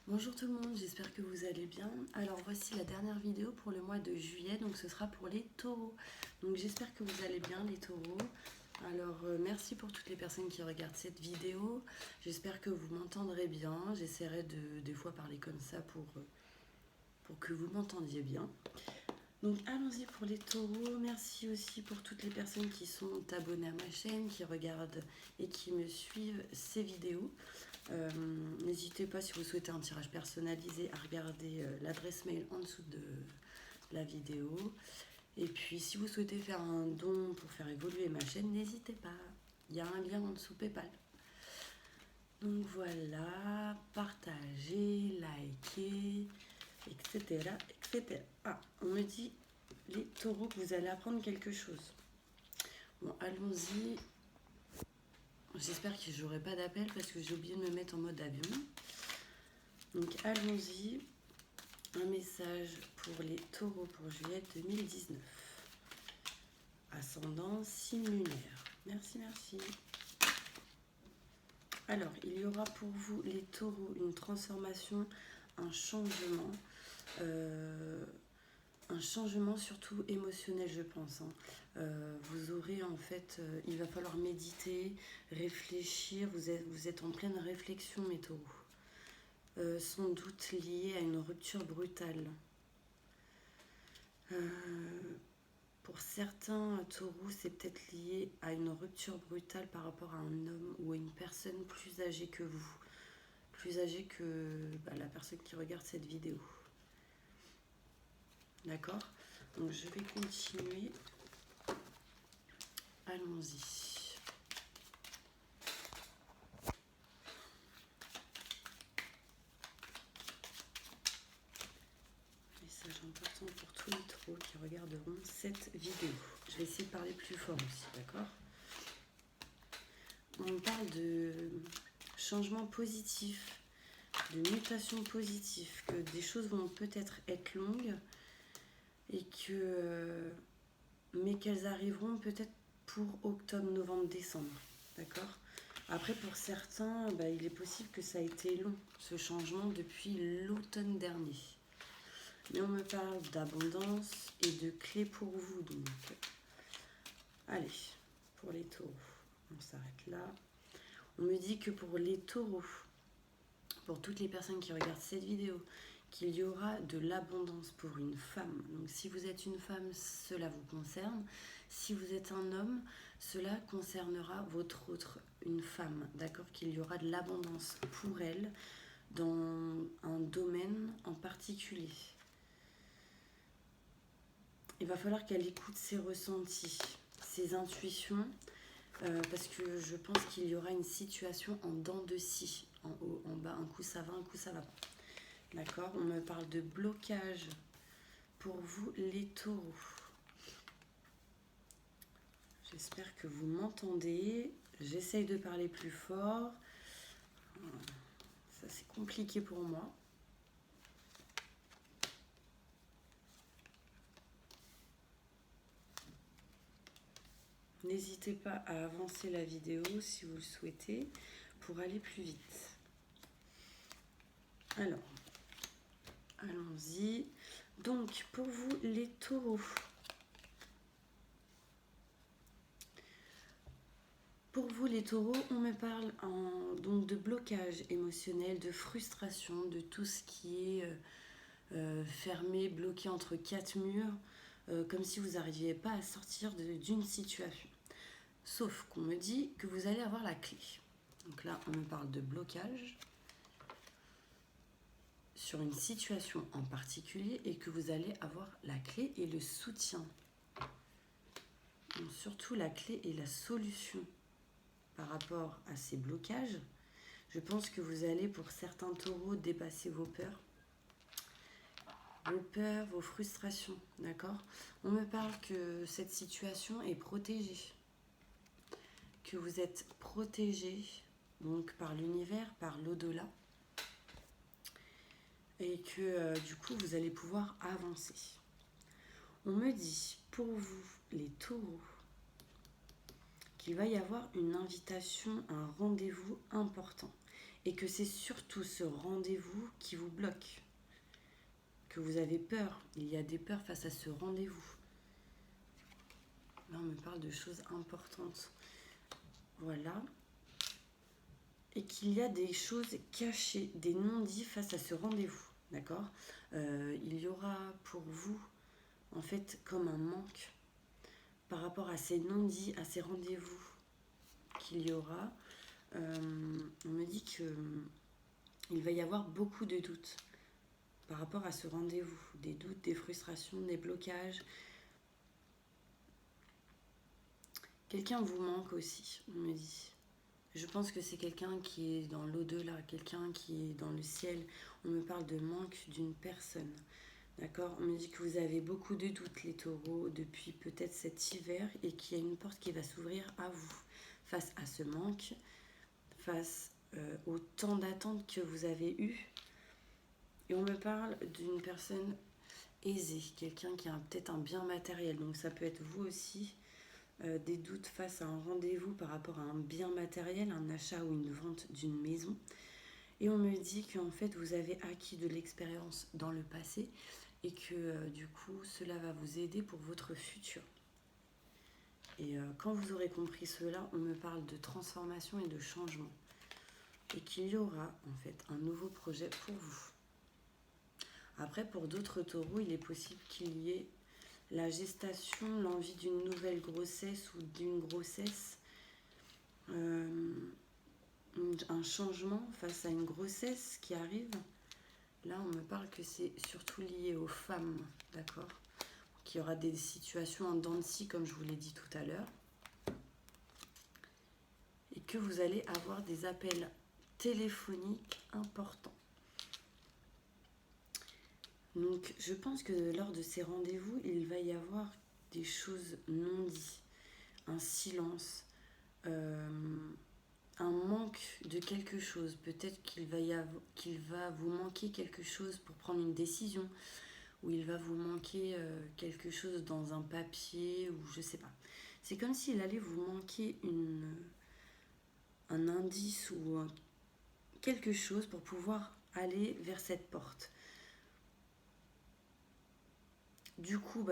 Bonjour tout le monde, j'espère que vous allez bien. Alors voici la dernière vidéo pour le mois de juillet, donc ce sera pour les taureaux. Donc j'espère que vous allez bien les taureaux. Alors merci pour toutes les personnes qui regardent cette vidéo. J'espère que vous m'entendrez bien. J'essaierai de des fois parler comme ça pour que vous m'entendiez bien. Donc allons-y pour les taureaux. Merci aussi pour toutes les personnes qui sont abonnées à ma chaîne, qui regardent et qui me suivent ces vidéos. N'hésitez pas, si vous souhaitez un tirage personnalisé, à regarder l'adresse mail en dessous de la vidéo. Et puis si vous souhaitez faire un don pour faire évoluer ma chaîne, n'hésitez pas. Il y a un lien en dessous PayPal. Donc voilà, partagez, likez, etc. etc. Ah, on me dit, les taureaux, que vous allez apprendre quelque chose. Bon, allons-y. J'espère que j'aurai pas d'appel parce que j'ai oublié de me mettre en mode avion. Donc allons-y. Un message pour les taureaux pour juillet 2019. Ascendant signe lunaire. Merci, merci. Alors, il y aura pour vous, les taureaux, une transformation, un changement. Un changement surtout émotionnel, je pense. Vous aurez en fait, il va falloir méditer, réfléchir. Vous êtes en pleine réflexion, mes taureaux. Sans doute lié à une rupture brutale. Pour certains taureaux, c'est peut-être lié à une rupture brutale par rapport à un homme ou à une personne plus âgée que vous, plus âgée que la personne qui regarde cette vidéo. D'accord? Donc je vais continuer. Allons-y. Message important pour tous les taureaux qui regarderont cette vidéo. Je vais essayer de parler plus fort aussi, d'accord? On parle de changement positif, de mutation positive, que des choses vont peut-être être longues et que mais qu'elles arriveront peut-être pour octobre, novembre, décembre, d'accord? Après, pour certains, il est possible que ça a été long, ce changement, depuis l'automne dernier. Mais on me parle d'abondance et de clés pour vous, donc. Allez, pour les taureaux, on s'arrête là. On me dit que pour les taureaux, pour toutes les personnes qui regardent cette vidéo, qu'il y aura de l'abondance pour une femme. Donc si vous êtes une femme, cela vous concerne. Si vous êtes un homme, cela concernera votre autre, une femme. D'accord? Qu'il y aura de l'abondance pour elle dans un domaine en particulier. Il va falloir qu'elle écoute ses ressentis, ses intuitions, parce que je pense qu'il y aura une situation en dents de scie. En haut, en bas, un coup ça va, un coup ça va pas. D'accord? On me parle de blocage pour vous, les taureaux. J'espère que vous m'entendez. J'essaye de parler plus fort. Ça, c'est compliqué pour moi. N'hésitez pas à avancer la vidéo si vous le souhaitez pour aller plus vite. Alors, allons-y. Donc, pour vous, les taureaux. Pour vous, les taureaux, on me parle donc de blocage émotionnel, de frustration, de tout ce qui est fermé, bloqué entre quatre murs, comme si vous n'arriviez pas à sortir d'une situation. Sauf qu'on me dit que vous allez avoir la clé. Donc là, on me parle de blocage sur une situation en particulier et que vous allez avoir la clé et le soutien. Donc surtout la clé et la solution par rapport à ces blocages. Je pense que vous allez, pour certains taureaux, dépasser vos peurs, vos frustrations, d'accord? On me parle que cette situation est protégée, que vous êtes protégé donc par l'univers, par l'au-delà, et que du coup vous allez pouvoir avancer. On me dit pour vous, les taureaux, qu'il va y avoir une invitation, un rendez-vous important. et que c'est surtout ce rendez-vous qui vous bloque, que vous avez peur. Il y a des peurs face à ce rendez-vous. Là, on me parle de choses importantes. Voilà. Et qu'il y a des choses cachées, des non-dits face à ce rendez-vous. D'accord ? Il y aura pour vous, en fait, comme un manque par rapport à ces non-dits, à ces rendez-vous qu'il y aura. On me dit qu'il va y avoir beaucoup de doutes par rapport à ce rendez-vous. Des doutes, des frustrations, des blocages. Quelqu'un vous manque aussi, on me dit. Je pense que c'est quelqu'un qui est dans l'au-delà, quelqu'un qui est dans le ciel. On me parle de manque d'une personne. D'accord ? On me dit que vous avez beaucoup de doutes, les taureaux, depuis peut-être cet hiver et qu'il y a une porte qui va s'ouvrir à vous face à ce manque, face au temps d'attente que vous avez eu. Et on me parle d'une personne aisée, quelqu'un qui a peut-être un bien matériel. Donc ça peut être vous aussi. Des doutes face à un rendez-vous par rapport à un bien matériel, un achat ou une vente d'une maison. Et on me dit qu'en fait vous avez acquis de l'expérience dans le passé et que du coup cela va vous aider pour votre futur. Et quand vous aurez compris cela, on me parle de transformation et de changement. Et qu'il y aura en fait un nouveau projet pour vous. Après, pour d'autres taureaux, il est possible qu'il y ait la gestation, l'envie d'une nouvelle grossesse ou d'une grossesse, un changement face à une grossesse qui arrive. Là, on me parle que c'est surtout lié aux femmes, d'accord ? Qu'il y aura des situations en dents de scie, comme je vous l'ai dit tout à l'heure. Et que vous allez avoir des appels téléphoniques importants. Donc, je pense que lors de ces rendez-vous, il va y avoir des choses non dites, un silence, un manque de quelque chose. Peut-être qu'il va vous manquer quelque chose pour prendre une décision, ou il va vous manquer quelque chose dans un papier, ou je sais pas. C'est comme s'il allait vous manquer un indice ou quelque chose pour pouvoir aller vers cette porte. Du coup,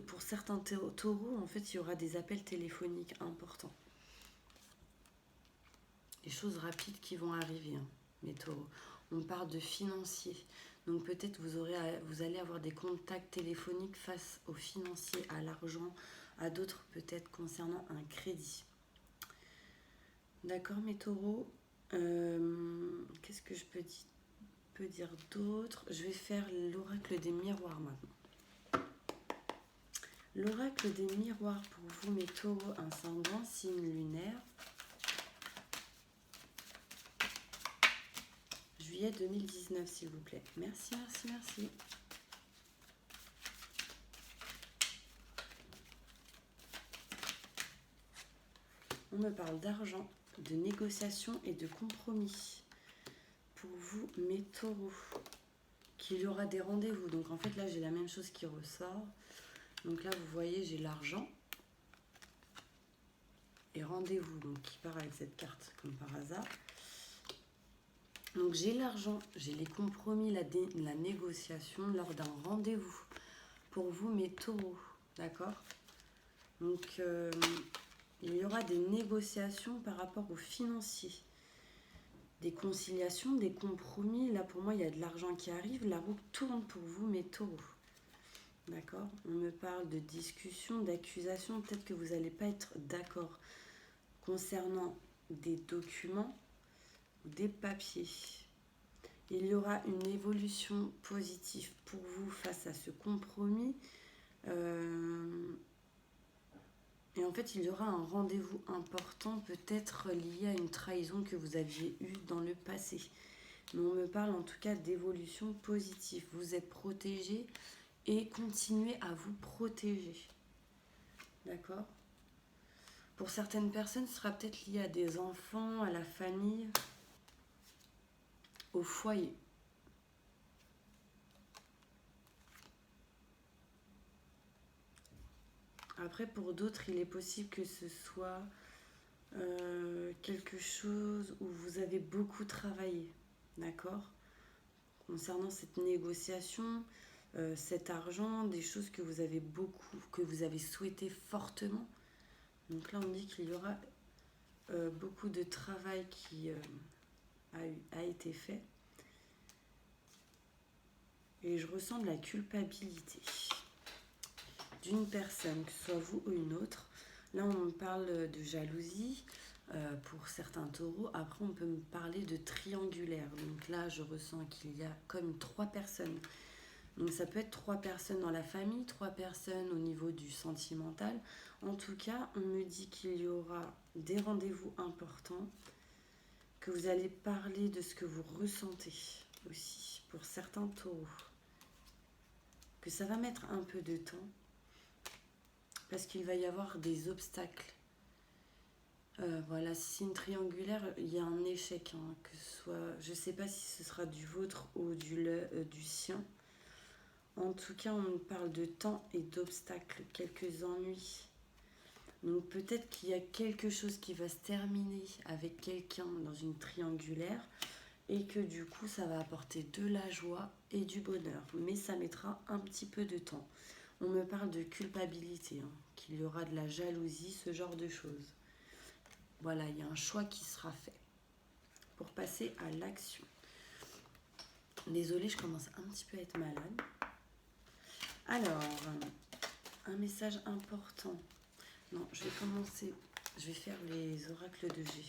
pour certains taureaux, en fait, il y aura des appels téléphoniques importants. Des choses rapides qui vont arriver, hein, mes taureaux. On parle de financier. Donc peut-être vous allez avoir des contacts téléphoniques face aux financiers, à l'argent, à d'autres peut-être concernant un crédit. D'accord, mes taureaux ? Qu'est-ce que je peux dire d'autre ? Je vais faire l'oracle des miroirs maintenant. L'oracle des miroirs pour vous, mes taureaux ascendants, signe lunaire. Juillet 2019, s'il vous plaît. Merci, merci, merci. On me parle d'argent, de négociation et de compromis. Pour vous, mes taureaux, qu'il y aura des rendez-vous. Donc en fait, là, j'ai la même chose qui ressort. Donc là, vous voyez, j'ai l'argent et rendez-vous, donc qui part avec cette carte, comme par hasard. Donc j'ai l'argent, j'ai les compromis, la négociation lors d'un rendez-vous. Pour vous, mes taureaux, d'accord ? Donc il y aura des négociations par rapport aux financiers. Des conciliations, des compromis. Là, pour moi, il y a de l'argent qui arrive. La roue tourne pour vous, mes taureaux. D'accord ? On me parle de discussion, d'accusation. Peut-être que vous n'allez pas être d'accord concernant des documents ou des papiers. Il y aura une évolution positive pour vous face à ce compromis. Et en fait, il y aura un rendez-vous important, peut-être lié à une trahison que vous aviez eue dans le passé. Mais on me parle en tout cas d'évolution positive. Vous êtes protégé et continuez à vous protéger. D'accord ? Pour certaines personnes, ce sera peut-être lié à des enfants, à la famille, au foyer. Après, pour d'autres, il est possible que ce soit quelque chose où vous avez beaucoup travaillé, d'accord? Concernant cette négociation, cet argent, des choses que vous avez beaucoup, que vous avez souhaité fortement. Donc là, on me dit qu'il y aura beaucoup de travail qui a été fait. Et je ressens de la culpabilité d'une personne, que ce soit vous ou une autre. Là, on me parle de jalousie pour certains taureaux. Après, on peut me parler de triangulaire. Donc là, je ressens qu'il y a comme 3 personnes. Donc ça peut être 3 personnes dans la famille, 3 personnes au niveau du sentimental. En tout cas, on me dit qu'il y aura des rendez-vous importants, que vous allez parler de ce que vous ressentez aussi pour certains taureaux. Que ça va mettre un peu de temps parce qu'il va y avoir des obstacles. Voilà, si c'est une triangulaire, il y a un échec, hein, que ce soit, je ne sais pas si ce sera du vôtre ou du sien. En tout cas, on me parle de temps et d'obstacles, quelques ennuis. Donc peut-être qu'il y a quelque chose qui va se terminer avec quelqu'un dans une triangulaire et que du coup, ça va apporter de la joie et du bonheur. Mais ça mettra un petit peu de temps. On me parle de culpabilité, hein, qu'il y aura de la jalousie, ce genre de choses. Voilà, il y a un choix qui sera fait pour passer à l'action. Désolée, je commence un petit peu à être malade. Alors, un message important. Non, je vais commencer. Je vais faire les oracles de G.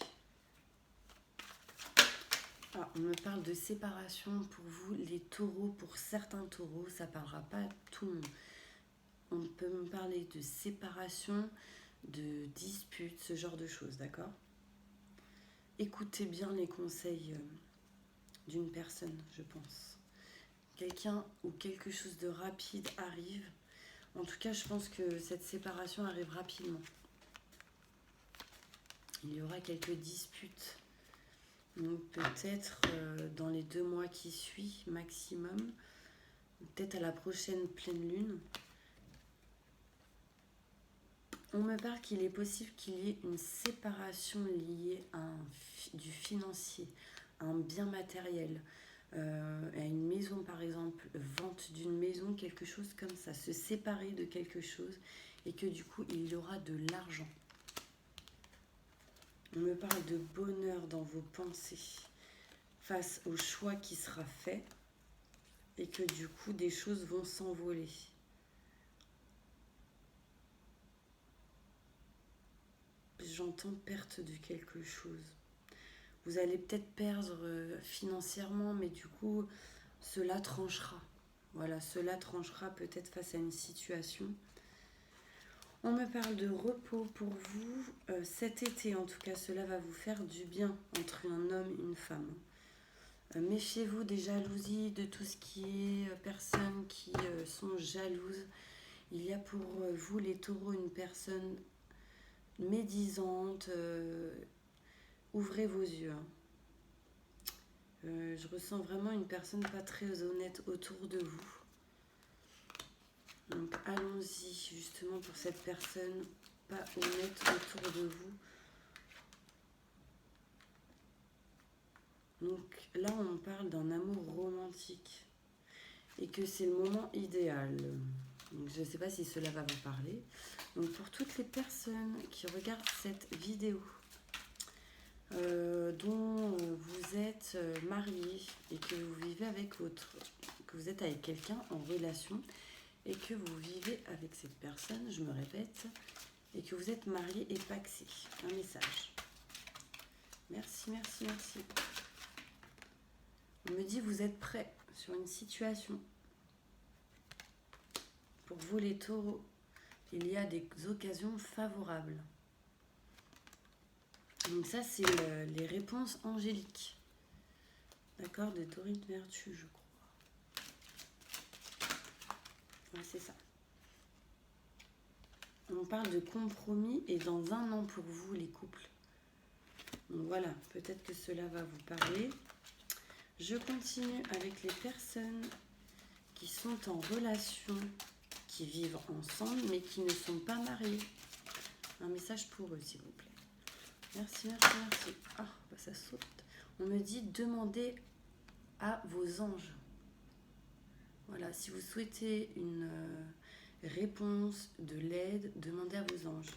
Ah, on me parle de séparation pour vous, les taureaux. Pour certains taureaux, ça ne parlera pas à tout le monde. On peut me parler de séparation, de disputes, ce genre de choses, d'accord? Écoutez bien les conseils d'une personne, je pense. Quelqu'un ou quelque chose de rapide arrive. En tout cas, je pense que cette séparation arrive rapidement. Il y aura quelques disputes. Donc peut-être dans les 2 mois qui suivent, maximum. Peut-être à la prochaine pleine lune. On me parle qu'il est possible qu'il y ait une séparation liée à du financier, à un bien matériel, à une maison par exemple, vente d'une maison, quelque chose comme ça, se séparer de quelque chose et que du coup il y aura de l'argent. On me parle de bonheur dans vos pensées face au choix qui sera fait et que du coup des choses vont s'envoler. J'entends perte de quelque chose. Vous allez peut-être perdre financièrement, mais du coup, cela tranchera. Voilà, cela tranchera peut-être face à une situation. On me parle de repos pour vous. Cet été, en tout cas, cela va vous faire du bien entre un homme et une femme. Méfiez-vous des jalousies, de tout ce qui est personnes qui sont jalouses. Il y a pour vous, les taureaux, une personne médisante. Ouvrez vos yeux. Hein. Je ressens vraiment une personne pas très honnête autour de vous. Donc allons-y justement pour cette personne pas honnête autour de vous. Donc là on parle d'un amour romantique et que c'est le moment idéal. Donc je ne sais pas si cela va vous parler. Donc pour toutes les personnes qui regardent cette vidéo, dont vous êtes marié et que vous vivez avec que vous êtes avec quelqu'un en relation et que vous vivez avec cette personne, je me répète, et que vous êtes marié et pacsé. Un message. Merci, merci, merci. On me dit vous êtes prêts sur une situation. Pour vous les taureaux, il y a des occasions favorables. Donc ça, c'est les réponses angéliques. D'accord, de Dorine Vertu, je crois. Ouais, c'est ça. On parle de compromis et dans un an pour vous, les couples. Donc voilà, peut-être que cela va vous parler. Je continue avec les personnes qui sont en relation, qui vivent ensemble, mais qui ne sont pas mariées. Un message pour eux, s'il vous plaît. Merci, merci, merci. Ah, bah ça saute. On me dit demandez à vos anges. Voilà, si vous souhaitez une réponse, de l'aide, demandez à vos anges.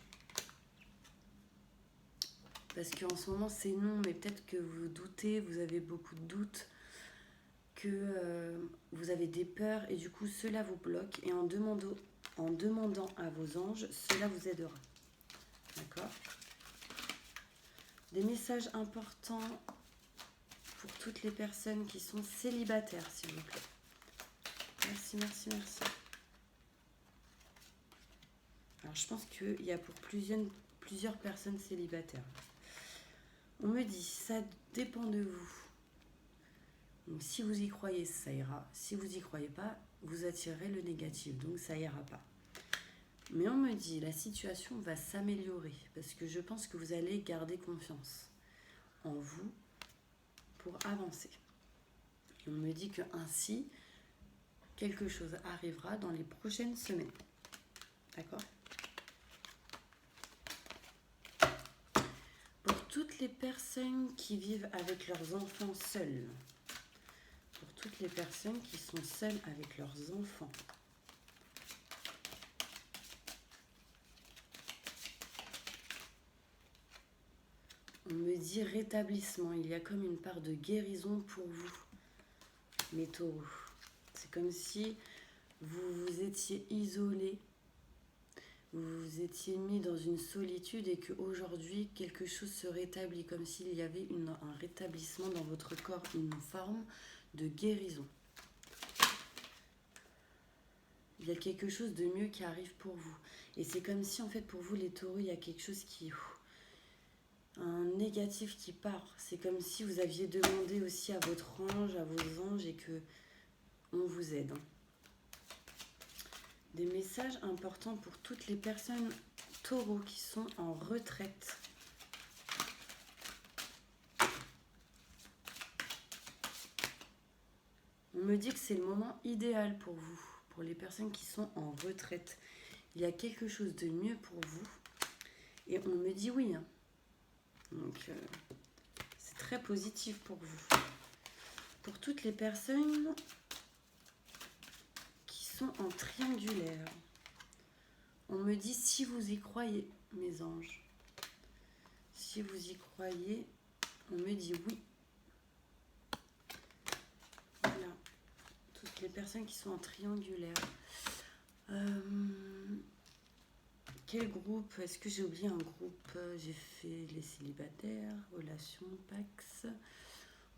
Parce qu'en ce moment c'est non, mais peut-être que vous doutez, vous avez beaucoup de doutes, que vous avez des peurs et du coup cela vous bloque. Et en demandant à vos anges, cela vous aidera. D'accord? Des messages importants pour toutes les personnes qui sont célibataires, s'il vous plaît. Merci, merci, merci. Alors, je pense qu'il y a pour plusieurs personnes célibataires. On me dit, ça dépend de vous. Donc, si vous y croyez, ça ira. Si vous n'y croyez pas, vous attirerez le négatif. Donc, ça ira pas. Mais on me dit, la situation va s'améliorer. Parce que je pense que vous allez garder confiance en vous pour avancer. Et on me dit que ainsi, quelque chose arrivera dans les prochaines semaines. D'accord? Pour toutes les personnes qui vivent avec leurs enfants seuls. Pour toutes les personnes qui sont seules avec leurs enfants. On me dit rétablissement. Il y a comme une part de guérison pour vous, mes taureaux. C'est comme si vous vous étiez isolés, vous vous étiez mis dans une solitude et qu'aujourd'hui, quelque chose se rétablit, comme s'il y avait un rétablissement dans votre corps, une forme de guérison. Il y a quelque chose de mieux qui arrive pour vous. Et c'est comme si, en fait, pour vous, les taureaux, il y a quelque chose qui... un négatif qui part. C'est comme si vous aviez demandé aussi à votre ange, à vos anges, et que on vous aide. Des messages importants pour toutes les personnes taureaux qui sont en retraite. On me dit que c'est le moment idéal pour vous, pour les personnes qui sont en retraite. Il y a quelque chose de mieux pour vous. Et on me dit oui. Donc, c'est très positif pour vous. Pour toutes les personnes qui sont en triangulaire, on me dit si vous y croyez, mes anges. Si vous y croyez, on me dit oui. Voilà. Toutes les personnes qui sont en triangulaire. Quel groupe? Est-ce que j'ai oublié un groupe? J'ai fait les célibataires, relations, Pax.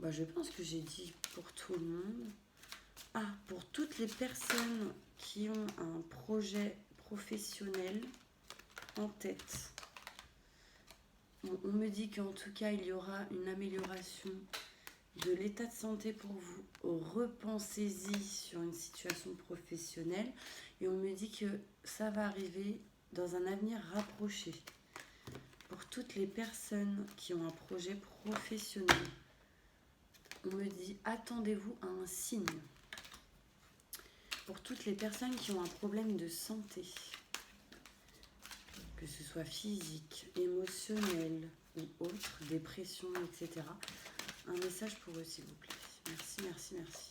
Bah, je pense que j'ai dit pour tout le monde. Ah, pour toutes les personnes qui ont un projet professionnel en tête. On me dit qu'en tout cas, il y aura une amélioration de l'état de santé pour vous. Repensez-y sur une situation professionnelle. Et on me dit que ça va arriver dans un avenir rapproché. Pour toutes les personnes qui ont un projet professionnel, on me dit attendez-vous à un signe. Pour toutes les personnes qui ont un problème de santé, que ce soit physique, émotionnel ou autre, dépression, etc. Un message pour eux, s'il vous plaît. Merci, merci, merci.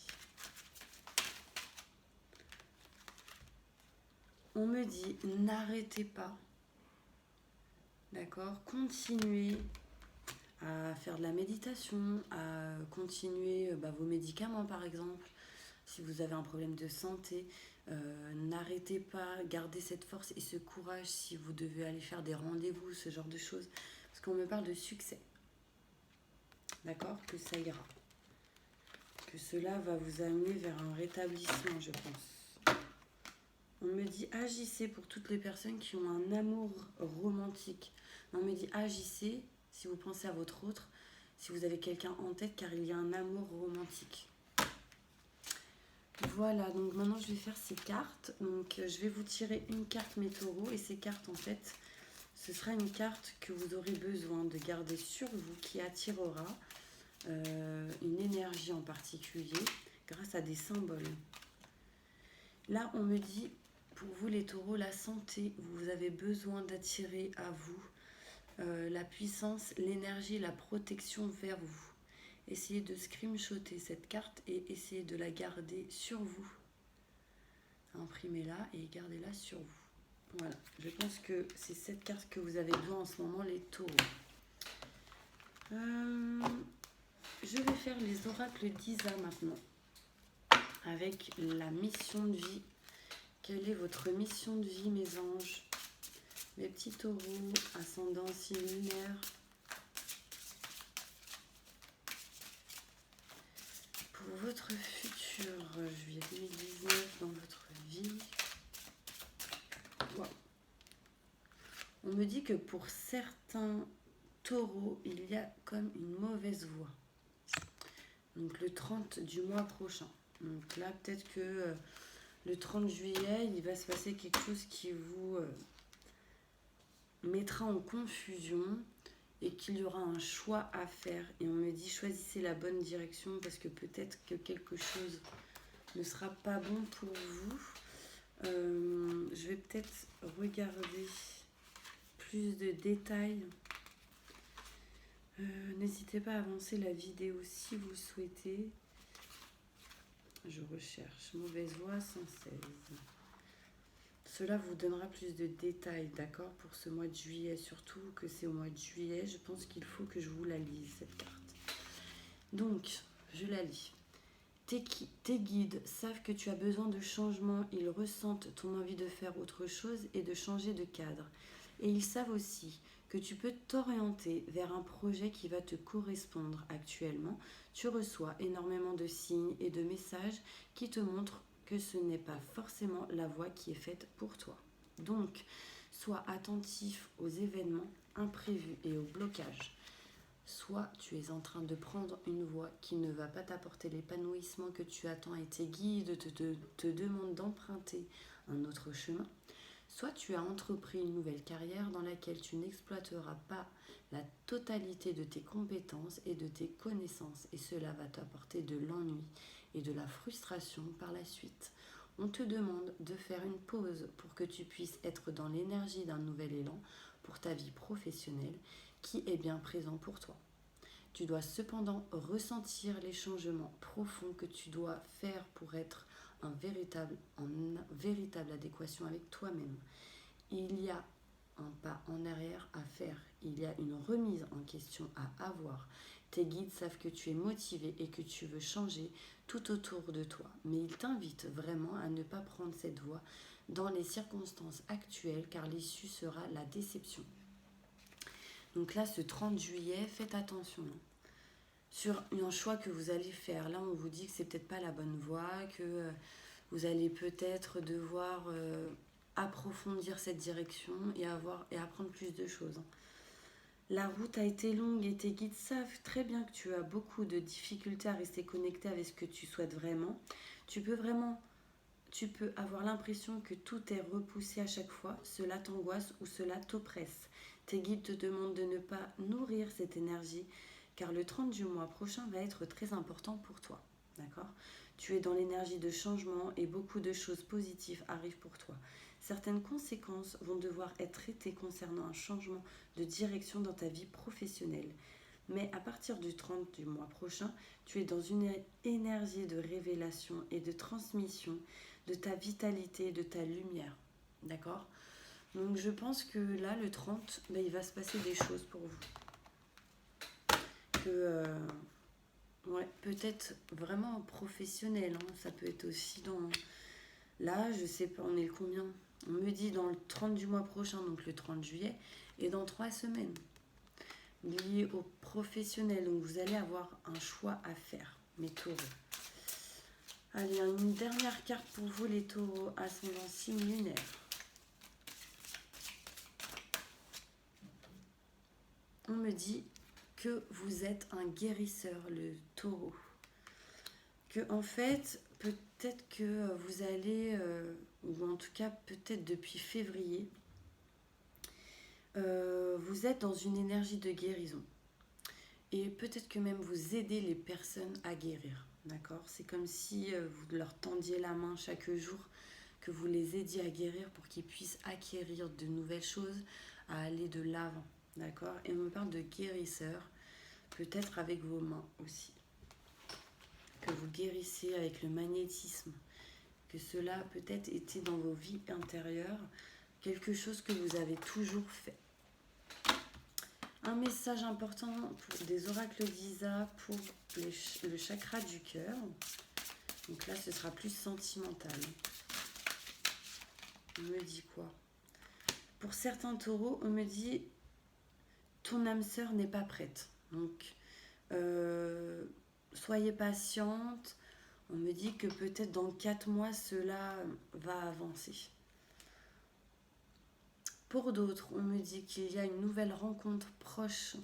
On me dit n'arrêtez pas. D'accord? Continuez à faire de la méditation, à continuer vos médicaments par exemple. Si vous avez un problème de santé, n'arrêtez pas, gardez cette force et ce courage si vous devez aller faire des rendez-vous, ce genre de choses. Parce qu'on me parle de succès. D'accord? Que ça ira. Que cela va vous amener vers un rétablissement, je pense. On me dit agissez pour toutes les personnes qui ont un amour romantique. On me dit agissez si vous pensez à votre autre, si vous avez quelqu'un en tête, car il y a un amour romantique. Voilà, donc maintenant je vais faire ces cartes. Donc je vais vous tirer une carte mes taureaux et ces cartes en fait, ce sera une carte que vous aurez besoin de garder sur vous qui attirera une énergie en particulier grâce à des symboles. Là on me dit pour vous les taureaux, la santé, vous avez besoin d'attirer à vous la puissance, l'énergie, la protection vers vous. Essayez de screenshotter cette carte et essayez de la garder sur vous. Imprimez-la et gardez-la sur vous. Voilà, je pense que c'est cette carte que vous avez besoin en ce moment, les taureaux. Je vais faire les oracles d'Isa maintenant. Avec la mission de vie. Quelle est votre mission de vie, mes anges? Mes petits taureaux, ascendant signe lunaire. Pour votre futur, juillet 2019, dans votre vie. Wow. On me dit que pour certains taureaux, il y a comme une mauvaise voie. Donc le 30 du mois prochain. Donc là, peut-être que le 30 juillet, il va se passer quelque chose qui vous mettra en confusion et qu'il y aura un choix à faire. Et on me dit, choisissez la bonne direction parce que peut-être que quelque chose ne sera pas bon pour vous. Je vais peut-être regarder plus de détails. N'hésitez pas à avancer la vidéo si vous souhaitez. Je recherche mauvaise voie 116. Cela vous donnera plus de détails, d'accord, pour ce mois de juillet. Surtout que c'est au mois de juillet, je pense qu'il faut que je vous la lise, cette carte. Donc, je la lis. Tes guides savent que tu as besoin de changement. Ils ressentent ton envie de faire autre chose et de changer de cadre. Et ils savent aussi que tu peux t'orienter vers un projet qui va te correspondre actuellement. Tu reçois énormément de signes et de messages qui te montrent que ce n'est pas forcément la voie qui est faite pour toi. Donc, sois attentif aux événements imprévus et aux blocages. Soit tu es en train de prendre une voie qui ne va pas t'apporter l'épanouissement que tu attends et tes guides te demandent d'emprunter un autre chemin. Soit tu as entrepris une nouvelle carrière dans laquelle tu n'exploiteras pas la totalité de tes compétences et de tes connaissances et cela va t'apporter de l'ennui et de la frustration par la suite. On te demande de faire une pause pour que tu puisses être dans l'énergie d'un nouvel élan pour ta vie professionnelle qui est bien présent pour toi. Tu dois cependant ressentir les changements profonds que tu dois faire pour être en véritable adéquation avec toi-même. Il y a un pas en arrière à faire, il y a une remise en question à avoir. Tes guides savent que tu es motivé et que tu veux changer tout autour de toi, mais ils t'invitent vraiment à ne pas prendre cette voie dans les circonstances actuelles car l'issue sera la déception. Donc là, ce 30 juillet, faites attention sur un choix que vous allez faire. Là, on vous dit que c'est peut-être pas la bonne voie, que vous allez peut-être devoir approfondir cette direction et apprendre plus de choses. La route a été longue et tes guides savent très bien que tu as beaucoup de difficultés à rester connecté avec ce que tu souhaites vraiment. Tu peux avoir l'impression que tout est repoussé à chaque fois. Cela t'angoisse ou cela t'oppresse. Tes guides te demandent de ne pas nourrir cette énergie car le 30 du mois prochain va être très important pour toi. D'accord ? Tu es dans l'énergie de changement et beaucoup de choses positives arrivent pour toi. Certaines conséquences vont devoir être traitées concernant un changement de direction dans ta vie professionnelle. Mais à partir du 30 du mois prochain, tu es dans une énergie de révélation et de transmission de ta vitalité, de ta lumière. D'accord ? Donc je pense que là, le 30, il va se passer des choses pour vous. Peut-être vraiment professionnel. Ça peut être aussi dans... Là, je sais pas, on est le combien ? On me dit dans le 30 du mois prochain, donc le 30 juillet, et dans 3 semaines. Lié au professionnel. Donc vous allez avoir un choix à faire, mes taureaux. Allez, une dernière carte pour vous, les taureaux, ascendant signe lunaire. On me dit que vous êtes un guérisseur, le taureau. Que en fait, peut-être que vous allez, ou en tout cas peut-être depuis février, vous êtes dans une énergie de guérison. Et peut-être que même vous aidez les personnes à guérir. D'accord ? C'est comme si vous leur tendiez la main chaque jour, que vous les aidiez à guérir pour qu'ils puissent acquérir de nouvelles choses, à aller de l'avant. d'accord? Et on me parle de guérisseur, peut-être avec vos mains aussi. Que vous guérissez avec le magnétisme. Que cela peut-être était dans vos vies intérieures, quelque chose que vous avez toujours fait. Un message important pour des oracles d'Isa pour le chakra du cœur. Donc là, ce sera plus sentimental. On me dit quoi? Pour certains taureaux, on me dit ton âme sœur n'est pas prête. Donc, soyez patiente. On me dit que peut-être dans 4 mois, cela va avancer. Pour d'autres, on me dit qu'il y a une nouvelle rencontre proche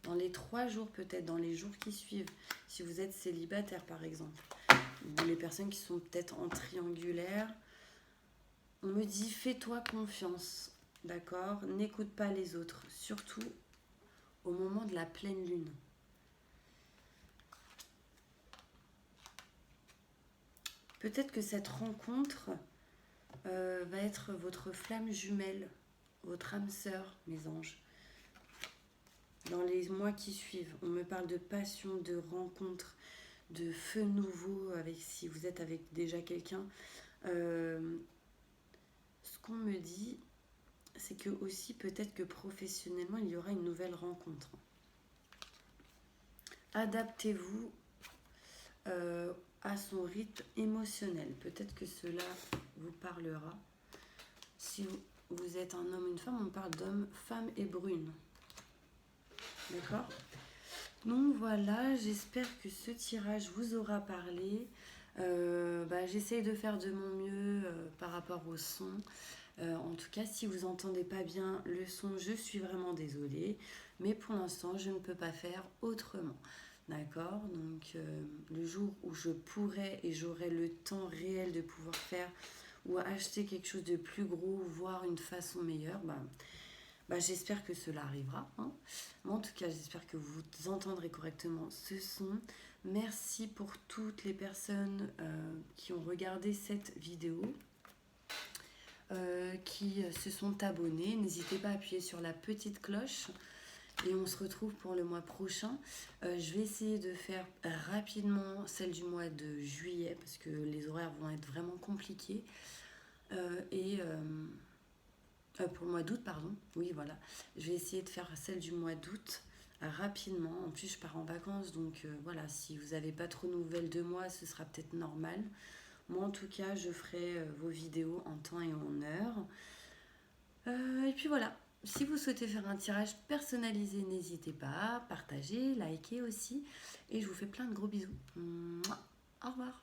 dans les 3 jours, peut-être dans les jours qui suivent. Si vous êtes célibataire, par exemple, ou les personnes qui sont peut-être en triangulaire, on me dit fais-toi confiance, d'accord? N'écoute pas les autres, surtout au moment de la pleine lune. Peut-être que cette rencontre va être votre flamme jumelle, votre âme sœur, mes anges. Dans les mois qui suivent, on me parle de passion, de rencontre, de feu nouveau, si vous êtes avec déjà quelqu'un. Ce qu'on me dit, c'est que aussi peut-être que professionnellement, il y aura une nouvelle rencontre. Adaptez-vous à son rythme émotionnel. Peut-être que cela vous parlera. Si vous êtes un homme, une femme, on parle d'homme, femme et brune. D'accord? Donc voilà, j'espère que ce tirage vous aura parlé. J'essaye de faire de mon mieux par rapport au son. En tout cas, si vous n'entendez pas bien le son, je suis vraiment désolée. Mais pour l'instant, je ne peux pas faire autrement. D'accord? Donc, le jour où je pourrai et j'aurai le temps réel de pouvoir faire ou acheter quelque chose de plus gros, voire une façon meilleure, j'espère que cela arrivera. Hein. Mais en tout cas, j'espère que vous entendrez correctement ce son. Merci pour toutes les personnes qui ont regardé cette vidéo, qui se sont abonnées. N'hésitez pas à appuyer sur la petite cloche. Et on se retrouve pour le mois prochain. Je vais essayer de faire rapidement celle du mois de juillet parce que les horaires vont être vraiment compliqués. Pour le mois d'août, pardon. Oui, voilà. Je vais essayer de faire celle du mois d'août rapidement. En plus, je pars en vacances. Donc voilà, si vous n'avez pas trop de nouvelles de moi, ce sera peut-être normal. Moi, en tout cas, je ferai vos vidéos en temps et en heure. Et puis voilà. Si vous souhaitez faire un tirage personnalisé, n'hésitez pas à partager, liker aussi. Et je vous fais plein de gros bisous. Mouah. Au revoir.